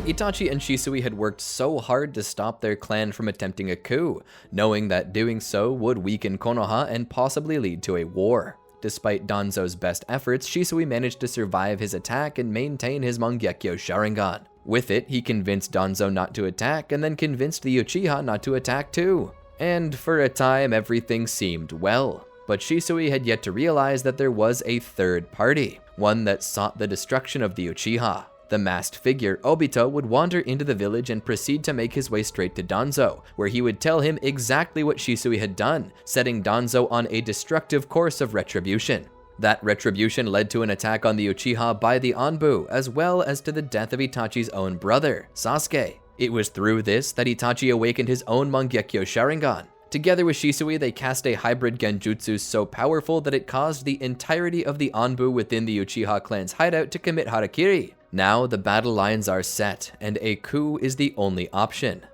Itachi and Shisui had worked so hard to stop their clan from attempting a coup, knowing that doing so would weaken Konoha and possibly lead to a war. Despite Danzo's best efforts, Shisui managed to survive his attack and maintain his Mangekyo Sharingan. With it, he convinced Danzo not to attack and then convinced the Uchiha not to attack too. And for a time, everything seemed well. But Shisui had yet to realize that there was a third party, one that sought the destruction of the Uchiha. The masked figure, Obito, would wander into the village and proceed to make his way straight to Danzo, where he would tell him exactly what Shisui had done, setting Danzo on a destructive course of retribution. That retribution led to an attack on the Uchiha by the Anbu, as well as to the death of Itachi's own brother, Sasuke. It was through this that Itachi awakened his own Mangekyo Sharingan. Together with Shisui, they cast a hybrid genjutsu so powerful that it caused the entirety of the Anbu within the Uchiha clan's hideout to commit harakiri. Now the battle lines are set, and a coup is the only option.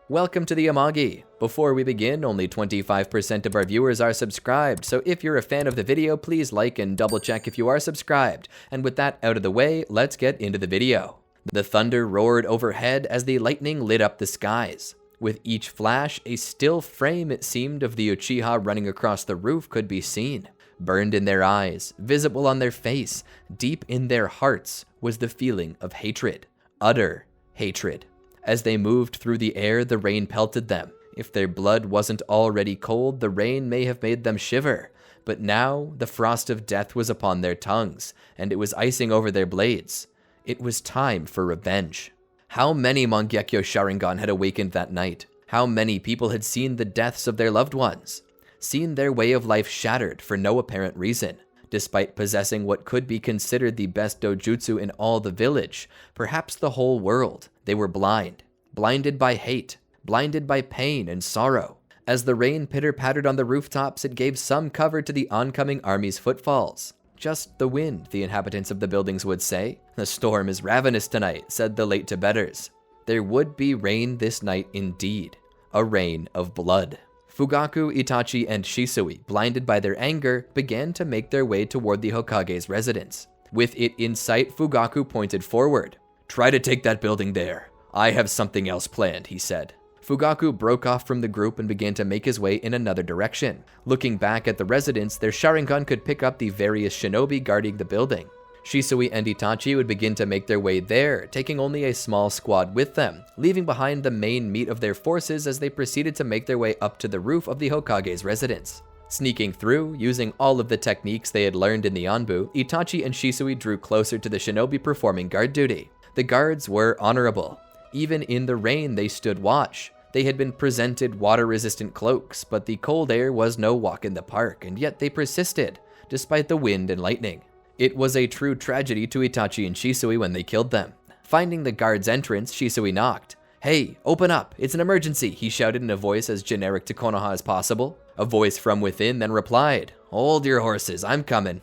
Welcome to the Amagi. Before we begin, only 25% of our viewers are subscribed, so if you're a fan of the video, please like and double check if you are subscribed. And with that out of the way, let's get into the video. The thunder roared overhead as the lightning lit up the skies. With each flash, a still frame, it seemed, of the Uchiha running across the roof could be seen. Burned in their eyes, visible on their face, deep in their hearts, was the feeling of hatred. Utter hatred. As they moved through the air, the rain pelted them. If their blood wasn't already cold, the rain may have made them shiver. But now, the frost of death was upon their tongues, and it was icing over their blades. It was time for revenge. How many Mangekyo Sharingan had awakened that night? How many people had seen the deaths of their loved ones? Seen their way of life shattered for no apparent reason? Despite possessing what could be considered the best dojutsu in all the village, perhaps the whole world, they were blind. Blinded by hate, blinded by pain and sorrow. As the rain pitter-pattered on the rooftops, it gave some cover to the oncoming army's footfalls. Just the wind, the inhabitants of the buildings would say. The storm is ravenous tonight, said the late-to-bedders. There would be rain this night indeed. A rain of blood. Fugaku, Itachi, and Shisui, blinded by their anger, began to make their way toward the Hokage's residence. With it in sight, Fugaku pointed forward. "Try to take that building there. I have something else planned," he said. Fugaku broke off from the group and began to make his way in another direction. Looking back at the residence, their Sharingan could pick up the various shinobi guarding the building. Shisui and Itachi would begin to make their way there, taking only a small squad with them, leaving behind the main meat of their forces as they proceeded to make their way up to the roof of the Hokage's residence. Sneaking through, using all of the techniques they had learned in the Anbu, Itachi and Shisui drew closer to the shinobi performing guard duty. The guards were honorable. Even in the rain, they stood watch. They had been presented water-resistant cloaks, but the cold air was no walk in the park, and yet they persisted, despite the wind and lightning. It was a true tragedy to Itachi and Shisui when they killed them. Finding the guard's entrance, Shisui knocked. "Hey, open up, it's an emergency," he shouted in a voice as generic to Konoha as possible. A voice from within then replied, "Hold your horses, I'm coming.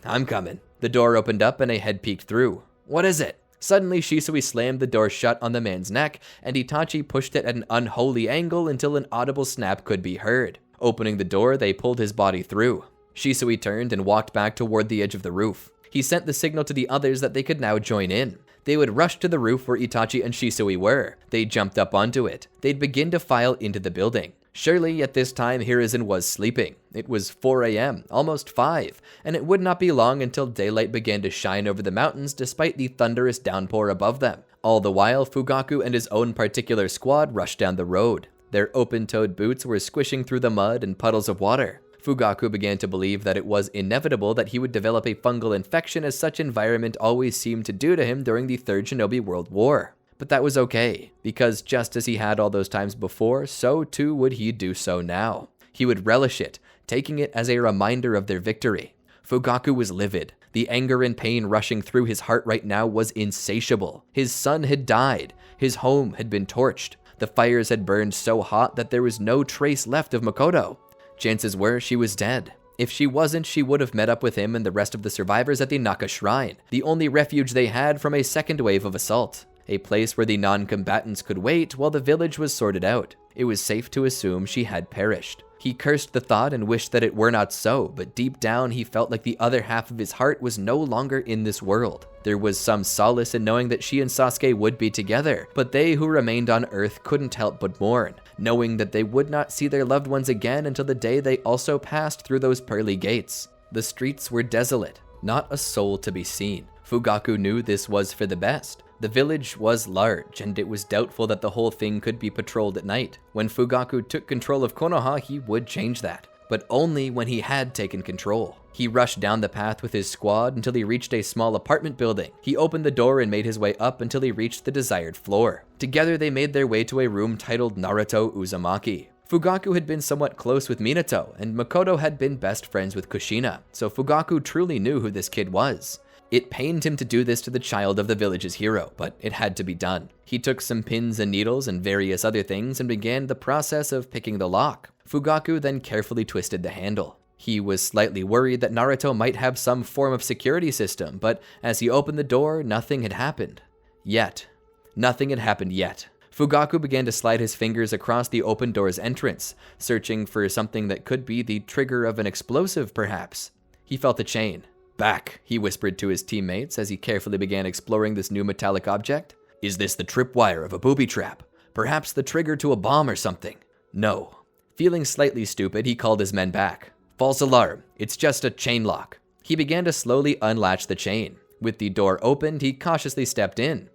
The door opened up and a head peeked through. "What is it?" Suddenly, Shisui slammed the door shut on the man's neck, and Itachi pushed it at an unholy angle until an audible snap could be heard. Opening the door, they pulled his body through. Shisui turned and walked back toward the edge of the roof. He sent the signal to the others that they could now join in. They would rush to the roof where Itachi and Shisui were. They jumped up onto it. They'd begin to file into the building. Surely, at this time, Hiruzen was sleeping. It was 4 a.m., almost 5, and it would not be long until daylight began to shine over the mountains despite the thunderous downpour above them. All the while, Fugaku and his own particular squad rushed down the road. Their open-toed boots were squishing through the mud and puddles of water. Fugaku began to believe that it was inevitable that he would develop a fungal infection, as such environment always seemed to do to him during the Third Shinobi World War. But that was okay, because just as he had all those times before, so too would he do so now. He would relish it, taking it as a reminder of their victory. Fugaku was livid. The anger and pain rushing through his heart right now was insatiable. His son had died. His home had been torched. The fires had burned so hot that there was no trace left of Makoto. Chances were she was dead. If she wasn't, she would have met up with him and the rest of the survivors at the Naka Shrine, the only refuge they had from a second wave of assault. a place where the non-combatants could wait while the village was sorted out. It was safe to assume she had perished. He cursed the thought and wished that it were not so, but deep down he felt like the other half of his heart was no longer in this world. There was some solace in knowing that she and Sasuke would be together, but they who remained on Earth couldn't help but mourn, knowing that they would not see their loved ones again until the day they also passed through those pearly gates. The streets were desolate, not a soul to be seen. Fugaku knew this was for the best. The village was large, and it was doubtful that the whole thing could be patrolled at night. When Fugaku took control of Konoha, he would change that, but only when he had taken control. He rushed down the path with his squad until he reached a small apartment building. He opened the door and made his way up until he reached the desired floor. Together they made their way to a room titled Naruto Uzumaki. Fugaku had been somewhat close with Minato, and Makoto had been best friends with Kushina, so Fugaku truly knew who this kid was. It pained him to do this to the child of the village's hero, but it had to be done. He took some pins and needles and various other things and began the process of picking the lock. Fugaku then carefully twisted the handle. He was slightly worried that Naruto might have some form of security system, but as he opened the door, nothing had happened. Nothing had happened yet. Fugaku began to slide his fingers across the open door's entrance, searching for something that could be the trigger of an explosive, perhaps. He felt a chain. "Back," he whispered to his teammates as he carefully began exploring this new metallic object. "Is this the tripwire of a booby trap? Perhaps the trigger to a bomb or something?" No. Feeling slightly stupid, he called his men back. "False alarm. It's just a chain lock." He began to slowly unlatch the chain. With the door opened, he cautiously stepped in.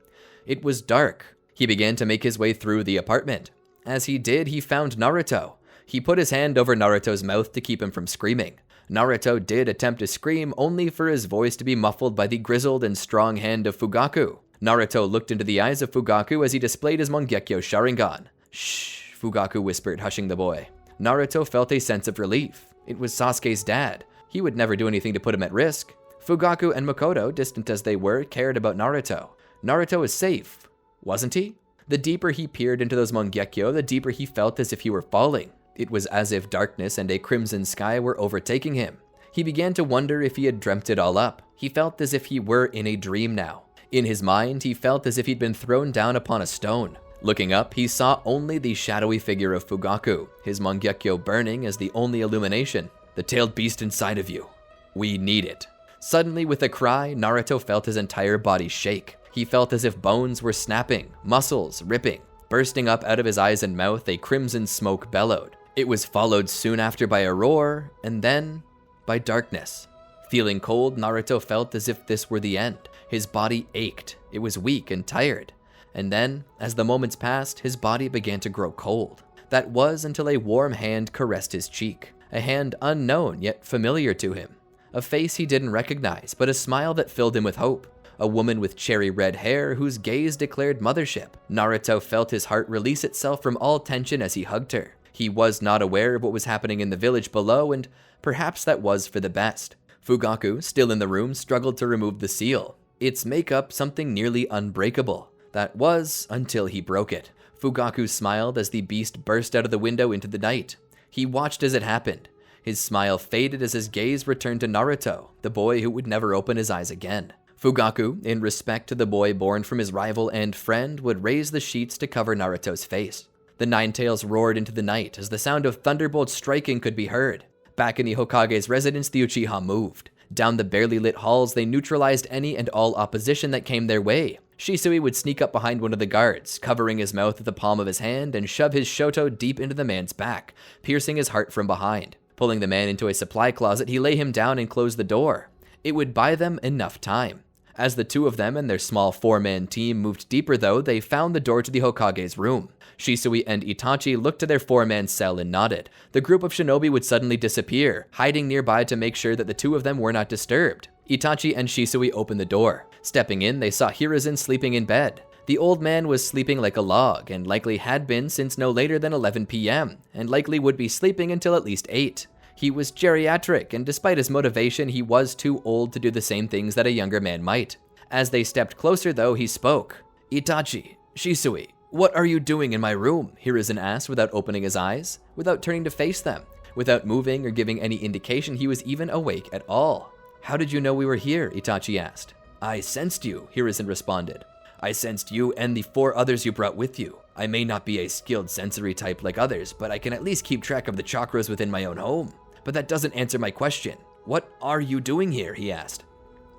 It was dark. He began to make his way through the apartment. As he did, he found Naruto. He put his hand over Naruto's mouth to keep him from screaming. Naruto did attempt to scream, only for his voice to be muffled by the grizzled and strong hand of Fugaku. Naruto looked into the eyes of Fugaku as he displayed his Mangekyo Sharingan. "Shh," Fugaku whispered, hushing the boy. Naruto felt a sense of relief. It was Sasuke's dad. He would never do anything to put him at risk. Fugaku and Makoto, distant as they were, cared about Naruto. Naruto was safe, wasn't he? The deeper he peered into those Mangekyo, the deeper he felt as if he were falling. It was as if darkness and a crimson sky were overtaking him. He began to wonder if he had dreamt it all up. He felt as if he were in a dream now. In his mind, he felt as if he'd been thrown down upon a stone. Looking up, he saw only the shadowy figure of Fugaku, his Mangekyo burning as the only illumination. "The tailed beast inside of you. We need it." Suddenly, with a cry, Naruto felt his entire body shake. He felt as if bones were snapping, muscles ripping. Bursting up out of his eyes and mouth, a crimson smoke bellowed. It was followed soon after by a roar, and then by darkness. Feeling cold, Naruto felt as if this were the end. His body ached. It was weak and tired. And then, as the moments passed, his body began to grow cold. That was until a warm hand caressed his cheek. A hand unknown yet familiar to him. A face he didn't recognize, but a smile that filled him with hope. A woman with cherry red hair whose gaze declared mothership. Naruto felt his heart release itself from all tension as he hugged her. He was not aware of what was happening in the village below, and perhaps that was for the best. Fugaku, still in the room, struggled to remove the seal. Its makeup something nearly unbreakable. That was, until he broke it. Fugaku smiled as the beast burst out of the window into the night. He watched as it happened. His smile faded as his gaze returned to Naruto, the boy who would never open his eyes again. Fugaku, in respect to the boy born from his rival and friend, would raise the sheets to cover Naruto's face. The Nine Tails roared into the night as the sound of thunderbolts striking could be heard. Back in the Hokage's residence, the Uchiha moved. Down the barely lit halls, they neutralized any and all opposition that came their way. Shisui would sneak up behind one of the guards, covering his mouth with the palm of his hand, and shove his shoto deep into the man's back, piercing his heart from behind. Pulling the man into a supply closet, he lay him down and closed the door. It would buy them enough time. As the two of them and their small four-man team moved deeper, though, they found the door to the Hokage's room. Shisui and Itachi looked to their four-man cell and nodded. The group of shinobi would suddenly disappear, hiding nearby to make sure that the two of them were not disturbed. Itachi and Shisui opened the door. Stepping in, they saw Hiruzen sleeping in bed. The old man was sleeping like a log, and likely had been since no later than 11 p.m., and likely would be sleeping until at least 8. He was geriatric, and despite his motivation, he was too old to do the same things that a younger man might. As they stepped closer, though, he spoke. "Itachi, Shisui, what are you doing in my room?" Hiruzen asked without opening his eyes, without turning to face them, without moving or giving any indication he was even awake at all. "How did you know we were here?" Itachi asked. "I sensed you," Hiruzen responded. I sensed you and the 4 others you brought with you. I may not be a skilled sensory type like others, but I can at least keep track of the chakras within my own home. But that doesn't answer my question. What are you doing here? He asked.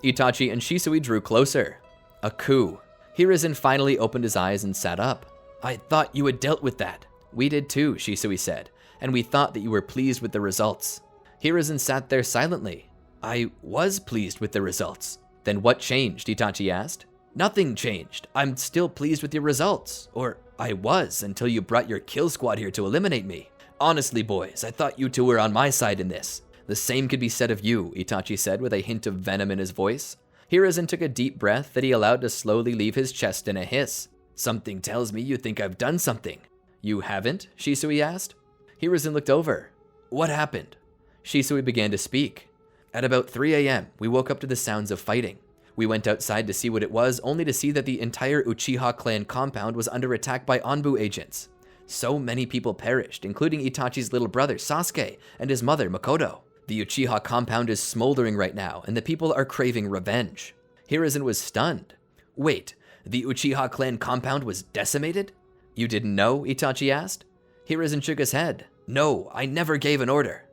Itachi and Shisui drew closer. A coup. Hiruzen finally opened his eyes and sat up. I thought you had dealt with that. We did too, Shisui said, and we thought that you were pleased with the results. Hiruzen sat there silently. I was pleased with the results. Then what changed? Itachi asked. Nothing changed. I'm still pleased with your results. Or I was until you brought your kill squad here to eliminate me. Honestly, boys, I thought you two were on my side in this. The same could be said of you, Itachi said with a hint of venom in his voice. Hiruzen took a deep breath that he allowed to slowly leave his chest in a hiss. Something tells me you think I've done something. You haven't? Shisui asked. Hiruzen looked over. What happened? Shisui began to speak. At about 3 a.m., we woke up to the sounds of fighting. We went outside to see what it was, only to see that the entire Uchiha Clan compound was under attack by Anbu agents. So many people perished, including Itachi's little brother Sasuke and his mother Makoto. The Uchiha compound is smoldering right now, and the people are craving revenge. Hiruzen was stunned. Wait, the Uchiha Clan compound was decimated? You didn't know? Itachi asked. Hiruzen shook his head. No, I never gave an order.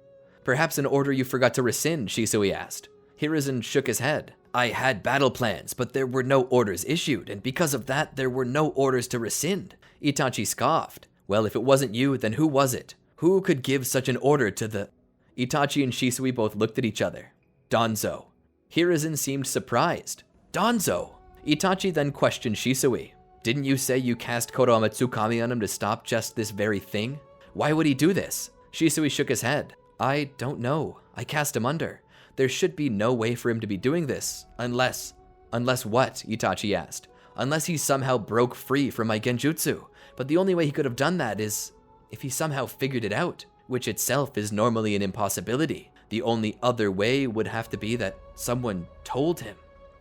Perhaps an order you forgot to rescind, Shisui asked. Hiruzen shook his head. I had battle plans, but there were no orders issued, and because of that, there were no orders to rescind. Itachi scoffed. Well, if it wasn't you, then who was it? Who could give such an order to the... Itachi and Shisui both looked at each other. Danzo. Hiruzen seemed surprised. Danzo! Itachi then questioned Shisui. Didn't you say you cast Konoha Tsukami on him to stop just this very thing? Why would he do this? Shisui shook his head. I don't know. I cast him under. There should be no way for him to be doing this. Unless what? Itachi asked. Unless he somehow broke free from my genjutsu. But the only way he could have done that is if he somehow figured it out, which itself is normally an impossibility. The only other way would have to be that someone told him.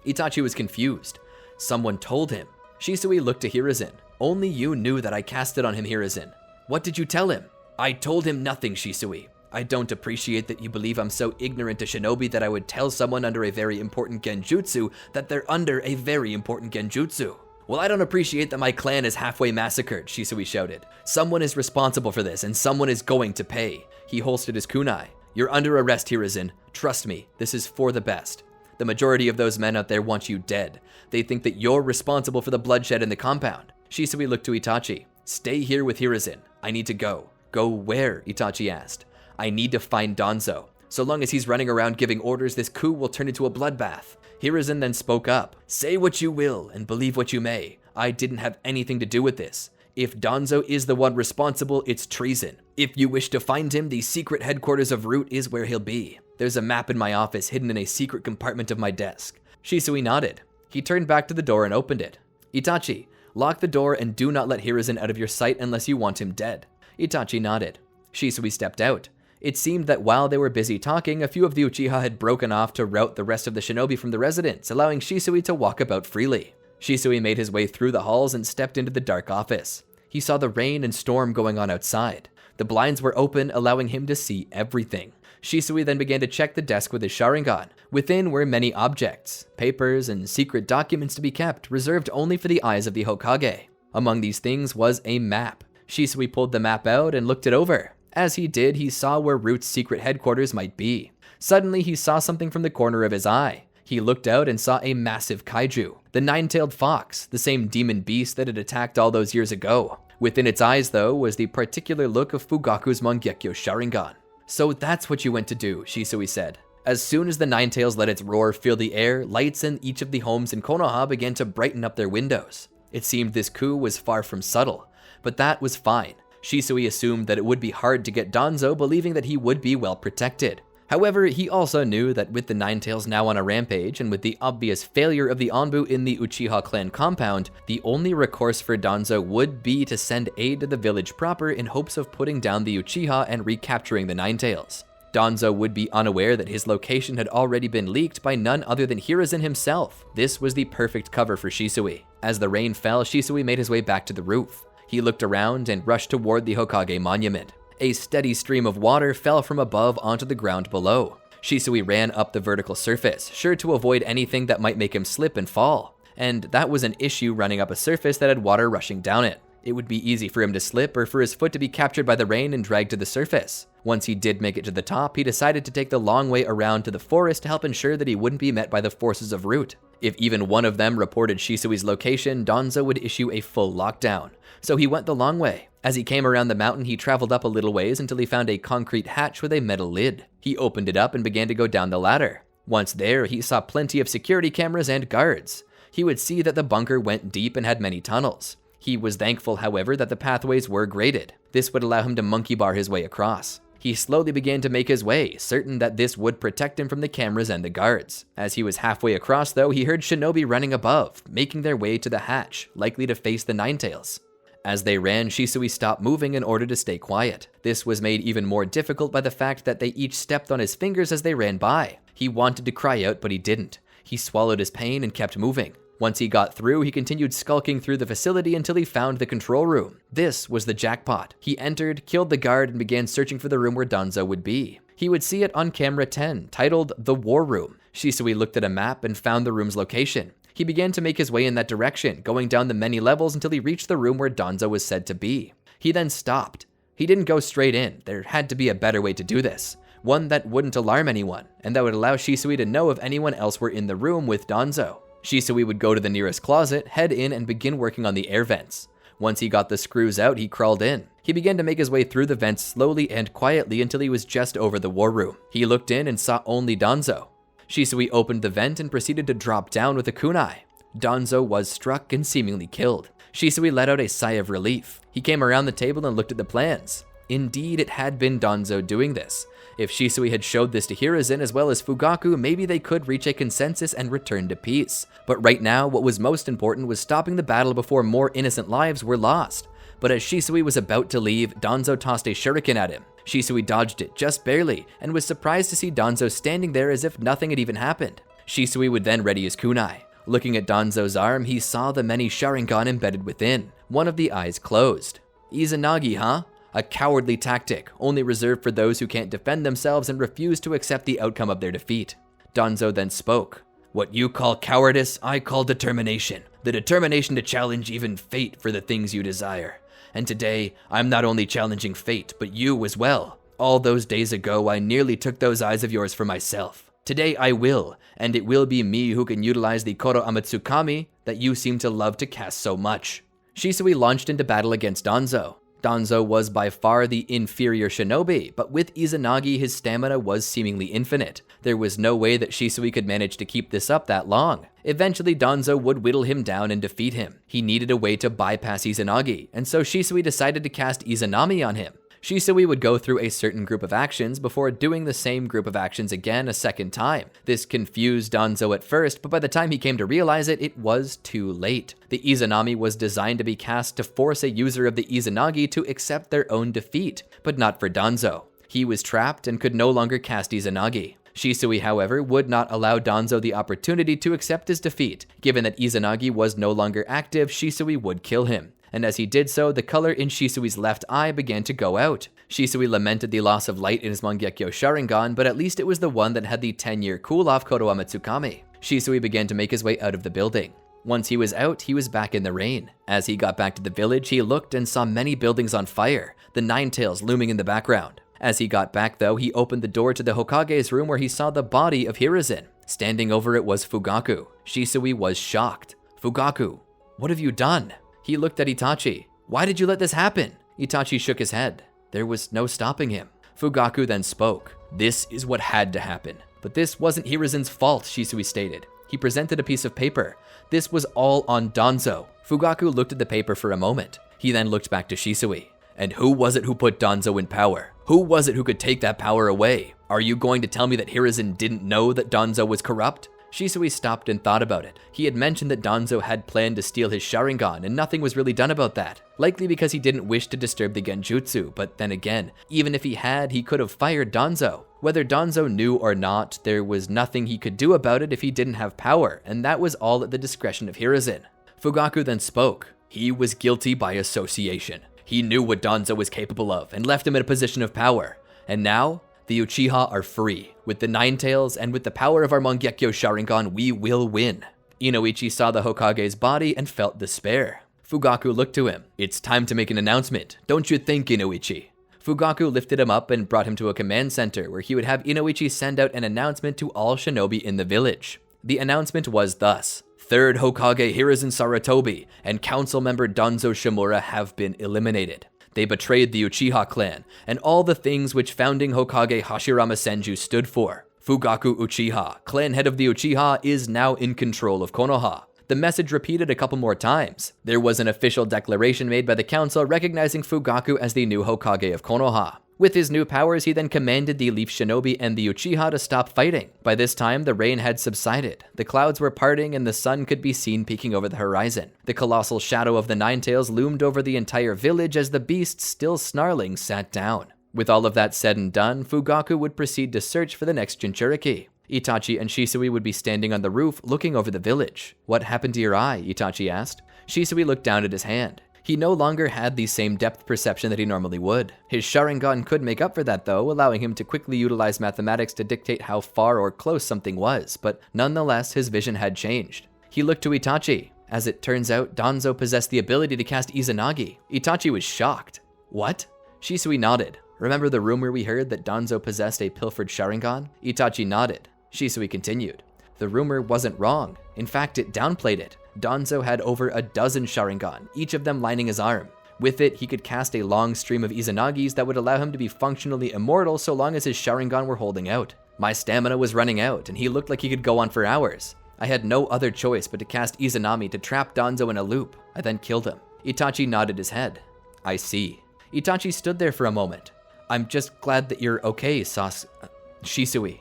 Itachi was confused. Someone told him. Shisui looked to Hiruzen. Only you knew that I cast it on him, Hiruzen. What did you tell him? I told him nothing, Shisui. I don't appreciate that you believe I'm so ignorant to shinobi that I would tell someone under a very important genjutsu that they're under a very important genjutsu. Well, I don't appreciate that my clan is halfway massacred, Shisui shouted. Someone is responsible for this, and someone is going to pay. He holstered his kunai. You're under arrest, Hiruzen. Trust me, this is for the best. The majority of those men out there want you dead. They think that you're responsible for the bloodshed in the compound. Shisui looked to Itachi. Stay here with Hiruzen. I need to go. Go where? Itachi asked. I need to find Danzo. So long as he's running around giving orders, this coup will turn into a bloodbath. Hiruzen then spoke up. Say what you will and believe what you may. I didn't have anything to do with this. If Danzo is the one responsible, it's treason. If you wish to find him, the secret headquarters of Root is where he'll be. There's a map in my office hidden in a secret compartment of my desk. Shisui nodded. He turned back to the door and opened it. Itachi, lock the door and do not let Hiruzen out of your sight unless you want him dead. Itachi nodded. Shisui stepped out. It seemed that while they were busy talking, a few of the Uchiha had broken off to rout the rest of the shinobi from the residence, allowing Shisui to walk about freely. Shisui made his way through the halls and stepped into the dark office. He saw the rain and storm going on outside. The blinds were open, allowing him to see everything. Shisui then began to check the desk with his Sharingan. Within were many objects, papers, and secret documents to be kept, reserved only for the eyes of the Hokage. Among these things was a map. Shisui pulled the map out and looked it over. As he did, he saw where Root's secret headquarters might be. Suddenly, he saw something from the corner of his eye. He looked out and saw a massive kaiju, the nine-tailed fox, the same demon beast that had attacked all those years ago. Within its eyes, though, was the particular look of Fugaku's Mangekyo Sharingan. So that's what you went to do, Shisui said. As soon as the Nine-Tails let its roar fill the air, lights in each of the homes in Konoha began to brighten up their windows. It seemed this coup was far from subtle, but that was fine. Shisui assumed that it would be hard to get Danzo, believing that he would be well protected. However, he also knew that with the Nine-Tails now on a rampage, and with the obvious failure of the Anbu in the Uchiha Clan compound, the only recourse for Danzo would be to send aid to the village proper in hopes of putting down the Uchiha and recapturing the Nine-Tails. Danzo would be unaware that his location had already been leaked by none other than Hiruzen himself. This was the perfect cover for Shisui. As the rain fell, Shisui made his way back to the roof. He looked around and rushed toward the Hokage monument. A steady stream of water fell from above onto the ground below. Shisui ran up the vertical surface, sure to avoid anything that might make him slip and fall. and that was an issue running up a surface that had water rushing down it. It would be easy for him to slip or for his foot to be captured by the rain and dragged to the surface. Once he did make it to the top, he decided to take the long way around to the forest to help ensure that he wouldn't be met by the forces of Root. If even one of them reported Shisui's location, Danzo would issue a full lockdown. So he went the long way. As he came around the mountain, he traveled up a little ways until he found a concrete hatch with a metal lid. He opened it up and began to go down the ladder. Once there, he saw plenty of security cameras and guards. He would see that the bunker went deep and had many tunnels. He was thankful, however, that the pathways were graded. This would allow him to monkey bar his way across. He slowly began to make his way, certain that this would protect him from the cameras and the guards. As he was halfway across, though, he heard shinobi running above, making their way to the hatch, likely to face the Ninetales. As they ran, Shisui stopped moving in order to stay quiet. This was made even more difficult by the fact that they each stepped on his fingers as they ran by. He wanted to cry out, but he didn't. He swallowed his pain and kept moving. Once he got through, he continued skulking through the facility until he found the control room. This was the jackpot. He entered, killed the guard, and began searching for the room where Danzo would be. He would see it on camera 10, titled The War Room. Shisui looked at a map and found the room's location. He began to make his way in that direction, going down the many levels until he reached the room where Danzo was said to be. He then stopped. He didn't go straight in. There had to be a better way to do this. One that wouldn't alarm anyone, and that would allow Shisui to know if anyone else were in the room with Danzo. Shisui would go to the nearest closet, head in, and begin working on the air vents. Once he got the screws out, he crawled in. He began to make his way through the vents slowly and quietly until he was just over the war room. He looked in and saw only Danzo. Shisui opened the vent and proceeded to drop down with a kunai. Danzo was struck and seemingly killed. Shisui let out a sigh of relief. He came around the table and looked at the plans. Indeed, it had been Danzo doing this. If Shisui had showed this to Hiruzen as well as Fugaku, maybe they could reach a consensus and return to peace. But right now, what was most important was stopping the battle before more innocent lives were lost. But as Shisui was about to leave, Danzo tossed a shuriken at him. Shisui dodged it just barely, and was surprised to see Danzo standing there as if nothing had even happened. Shisui would then ready his kunai. Looking at Danzo's arm, he saw the many Sharingan embedded within. One of the eyes closed. Izanagi, huh? A cowardly tactic, only reserved for those who can't defend themselves and refuse to accept the outcome of their defeat. Danzo then spoke. What you call cowardice, I call determination. The determination to challenge even fate for the things you desire. And today, I'm not only challenging fate, but you as well. All those days ago, I nearly took those eyes of yours for myself. Today I will, and it will be me who can utilize the Koro Amatsukami that you seem to love to cast so much. Shisui launched into battle against Danzo. Danzo was by far the inferior shinobi, but with Izanagi his stamina was seemingly infinite. There was no way that Shisui could manage to keep this up that long. Eventually Danzo would whittle him down and defeat him. He needed a way to bypass Izanagi, and so Shisui decided to cast Izanami on him. Shisui would go through a certain group of actions before doing the same group of actions again a second time. This confused Danzo at first, but by the time he came to realize it, it was too late. The Izanami was designed to be cast to force a user of the Izanagi to accept their own defeat, but not for Danzo. He was trapped and could no longer cast Izanagi. Shisui, however, would not allow Danzo the opportunity to accept his defeat. Given that Izanagi was no longer active, Shisui would kill him. And as he did so, the color in Shisui's left eye began to go out. Shisui lamented the loss of light in his Mangekyo Sharingan, but at least it was the one that had the 10-year cool-off Koro Amatsukami. Shisui began to make his way out of the building. Once he was out, he was back in the rain. As he got back to the village, he looked and saw many buildings on fire, the Ninetales looming in the background. As he got back, though, he opened the door to the Hokage's room where he saw the body of Hiruzen. Standing over it was Fugaku. Shisui was shocked. Fugaku, what have you done? He looked at Itachi. Why did you let this happen? Itachi shook his head. There was no stopping him. Fugaku then spoke. This is what had to happen. But this wasn't Hiruzen's fault, Shisui stated. He presented a piece of paper. This was all on Danzo. Fugaku looked at the paper for a moment. He then looked back to Shisui. And who was it who put Danzo in power? Who was it who could take that power away? Are you going to tell me that Hiruzen didn't know that Danzo was corrupt? Shisui stopped and thought about it. He had mentioned that Danzo had planned to steal his Sharingan, and nothing was really done about that. Likely because he didn't wish to disturb the genjutsu, but then again, even if he had, he could have fired Danzo. Whether Danzo knew or not, there was nothing he could do about it if he didn't have power, and that was all at the discretion of Hiruzen. Fugaku then spoke. He was guilty by association. He knew what Danzo was capable of, and left him in a position of power. And now, the Uchiha are free. With the Ninetales and with the power of our Mangekyo Sharingan, we will win. Inoichi saw the Hokage's body and felt despair. Fugaku looked to him. "It's time to make an announcement, don't you think, Inoichi?" Fugaku lifted him up and brought him to a command center where he would have Inoichi send out an announcement to all shinobi in the village. The announcement was thus: 3rd Hokage Hiruzen Sarutobi and council member Danzo Shimura have been eliminated. They betrayed the Uchiha Clan and all the things which founding Hokage Hashirama Senju stood for. Fugaku Uchiha, clan head of the Uchiha, is now in control of Konoha. The message repeated a couple more times. There was an official declaration made by the council recognizing Fugaku as the new Hokage of Konoha. With his new powers, he then commanded the Leaf Shinobi and the Uchiha to stop fighting. By this time, the rain had subsided. The clouds were parting and the sun could be seen peeking over the horizon. The colossal shadow of the Ninetails loomed over the entire village as the beast, still snarling, sat down. With all of that said and done, Fugaku would proceed to search for the next Jinchuriki. Itachi and Shisui would be standing on the roof looking over the village. "What happened to your eye?" Itachi asked. Shisui looked down at his hand. He no longer had the same depth perception that he normally would. His Sharingan could make up for that though, allowing him to quickly utilize mathematics to dictate how far or close something was, but nonetheless his vision had changed. He looked to Itachi. As it turns out, Danzo possessed the ability to cast Izanagi. Itachi was shocked. "What?" Shisui nodded. "Remember the rumor we heard that Danzo possessed a pilfered Sharingan?" Itachi nodded. Shisui continued. "The rumor wasn't wrong. In fact, it downplayed it. Danzo had over a dozen Sharingan, each of them lining his arm. With it, he could cast a long stream of Izanagis that would allow him to be functionally immortal so long as his Sharingan were holding out. My stamina was running out, and he looked like he could go on for hours. I had no other choice but to cast Izanami to trap Danzo in a loop. I then killed him." Itachi nodded his head. "I see." Itachi stood there for a moment. "I'm just glad that you're okay, Shisui."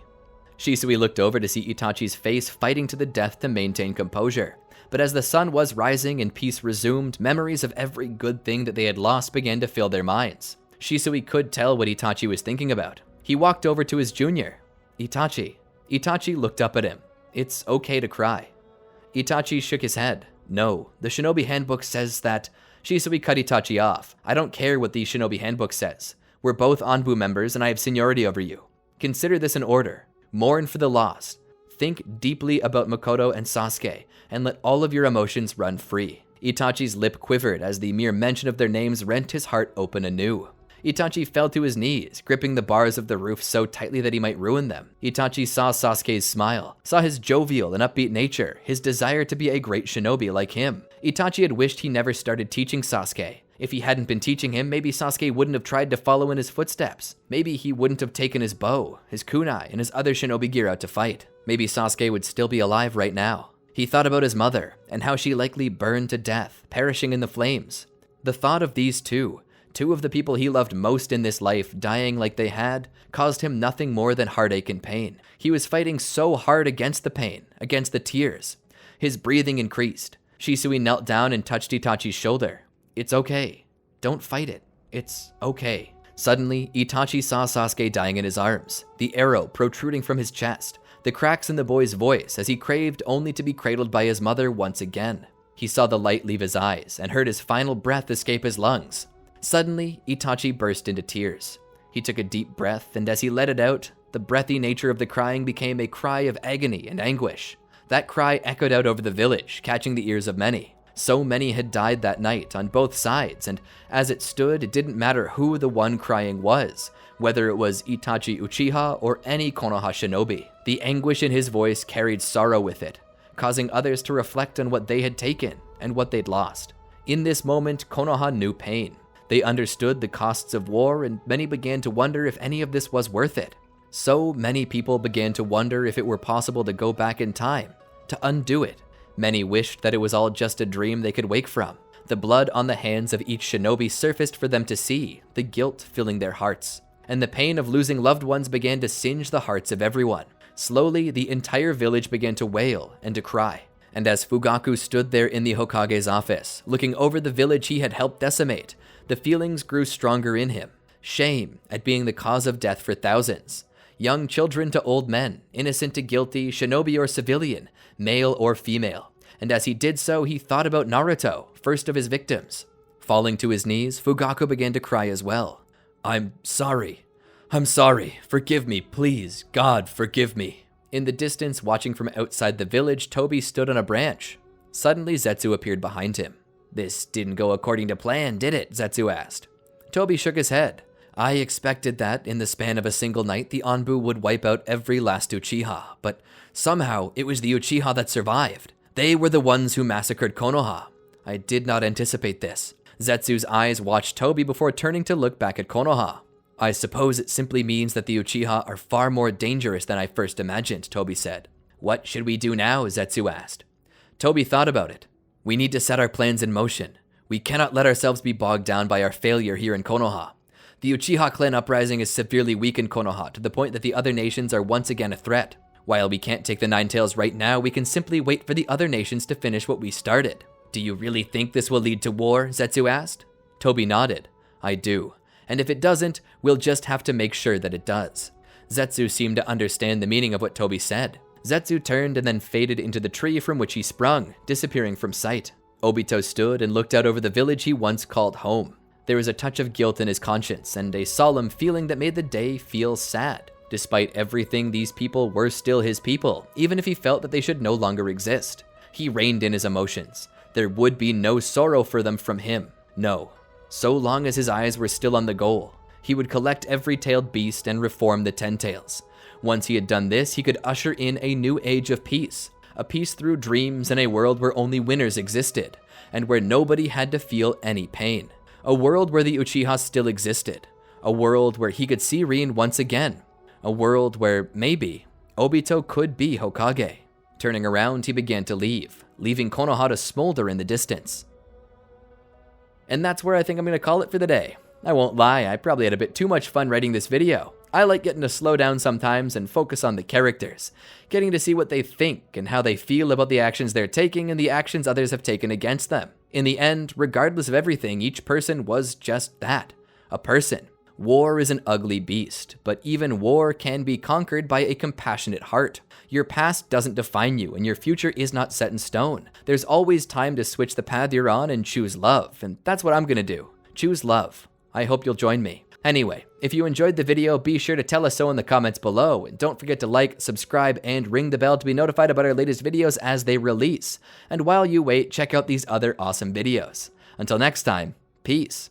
Shisui looked over to see Itachi's face fighting to the death to maintain composure. But as the sun was rising and peace resumed, memories of every good thing that they had lost began to fill their minds. Shisui could tell what Itachi was thinking about. He walked over to his junior. "Itachi." Itachi looked up at him. "It's okay to cry." Itachi shook his head. "No, the Shinobi Handbook says that..." Shisui cut Itachi off. "I don't care what the Shinobi Handbook says. We're both Anbu members and I have seniority over you. Consider this an order. Mourn for the lost. Think deeply about Makoto and Sasuke, and let all of your emotions run free." Itachi's lip quivered as the mere mention of their names rent his heart open anew. Itachi fell to his knees, gripping the bars of the roof so tightly that he might ruin them. Itachi saw Sasuke's smile, saw his jovial and upbeat nature, his desire to be a great shinobi like him. Itachi had wished he never started teaching Sasuke. If he hadn't been teaching him, maybe Sasuke wouldn't have tried to follow in his footsteps. Maybe he wouldn't have taken his bow, his kunai, and his other shinobi gear out to fight. Maybe Sasuke would still be alive right now. He thought about his mother, and how she likely burned to death, perishing in the flames. The thought of these two of the people he loved most in this life dying like they had, caused him nothing more than heartache and pain. He was fighting so hard against the pain, against the tears. His breathing increased. Shisui knelt down and touched Itachi's shoulder. "It's okay. Don't fight it. It's okay." Suddenly, Itachi saw Sasuke dying in his arms, the arrow protruding from his chest, the cracks in the boy's voice as he craved only to be cradled by his mother once again. He saw the light leave his eyes and heard his final breath escape his lungs. Suddenly, Itachi burst into tears. He took a deep breath, and as he let it out, the breathy nature of the crying became a cry of agony and anguish. That cry echoed out over the village, catching the ears of many. So many had died that night on both sides, and as it stood, it didn't matter who the one crying was, whether it was Itachi Uchiha or any Konoha shinobi. The anguish in his voice carried sorrow with it, causing others to reflect on what they had taken and what they'd lost. In this moment, Konoha knew pain. They understood the costs of war, and many began to wonder if any of this was worth it. So many people began to wonder if it were possible to go back in time, to undo it. Many wished that it was all just a dream they could wake from. The blood on the hands of each shinobi surfaced for them to see, the guilt filling their hearts. And the pain of losing loved ones began to singe the hearts of everyone. Slowly, the entire village began to wail and to cry. And as Fugaku stood there in the Hokage's office, looking over the village he had helped decimate, the feelings grew stronger in him. Shame at being the cause of death for thousands. Young children to old men, innocent to guilty, shinobi or civilian, male or female. And as he did so, he thought about Naruto, first of his victims. Falling to his knees, Fugaku began to cry as well. I'm sorry. Forgive me, please. God, forgive me." In the distance, watching from outside the village, Toby stood on a branch. Suddenly, Zetsu appeared behind him. "This didn't go according to plan, did it?" Zetsu asked. Toby shook his head. "I expected that, in the span of a single night, the Anbu would wipe out every last Uchiha, but somehow it was the Uchiha that survived. They were the ones who massacred Konoha. I did not anticipate this." Zetsu's eyes watched Toby before turning to look back at Konoha. "I suppose it simply means that the Uchiha are far more dangerous than I first imagined," Toby said. "What should we do now?" Zetsu asked. Toby thought about it. "We need to set our plans in motion. We cannot let ourselves be bogged down by our failure here in Konoha. The Uchiha Clan uprising has severely weakened Konoha to the point that the other nations are once again a threat. While we can't take the Nine Tails right now, we can simply wait for the other nations to finish what we started." "Do you really think this will lead to war?" Zetsu asked. Toby nodded. "I do. And if it doesn't, we'll just have to make sure that it does." Zetsu seemed to understand the meaning of what Toby said. Zetsu turned and then faded into the tree from which he sprung, disappearing from sight. Obito stood and looked out over the village he once called home. There was a touch of guilt in his conscience and a solemn feeling that made the day feel sad. Despite everything, these people were still his people, even if he felt that they should no longer exist. He reined in his emotions. There would be no sorrow for them from him. No. So long as his eyes were still on the goal, he would collect every tailed beast and reform the 10 tails. Once he had done this, he could usher in a new age of peace. A peace through dreams in a world where only winners existed, and where nobody had to feel any pain. A world where the Uchiha still existed. A world where he could see Rin once again. A world where, maybe, Obito could be Hokage. Turning around, he began to leave, leaving Konoha to smolder in the distance. And that's where I think I'm going to call it for the day. I won't lie, I probably had a bit too much fun writing this video. I like getting to slow down sometimes and focus on the characters, getting to see what they think and how they feel about the actions they're taking and the actions others have taken against them. In the end, regardless of everything, each person was just that, a person. War is an ugly beast, but even war can be conquered by a compassionate heart. Your past doesn't define you, and your future is not set in stone. There's always time to switch the path you're on and choose love, and that's what I'm gonna do. Choose love. I hope you'll join me. Anyway, if you enjoyed the video, be sure to tell us so in the comments below, and don't forget to like, subscribe, and ring the bell to be notified about our latest videos as they release. And while you wait, check out these other awesome videos. Until next time, peace.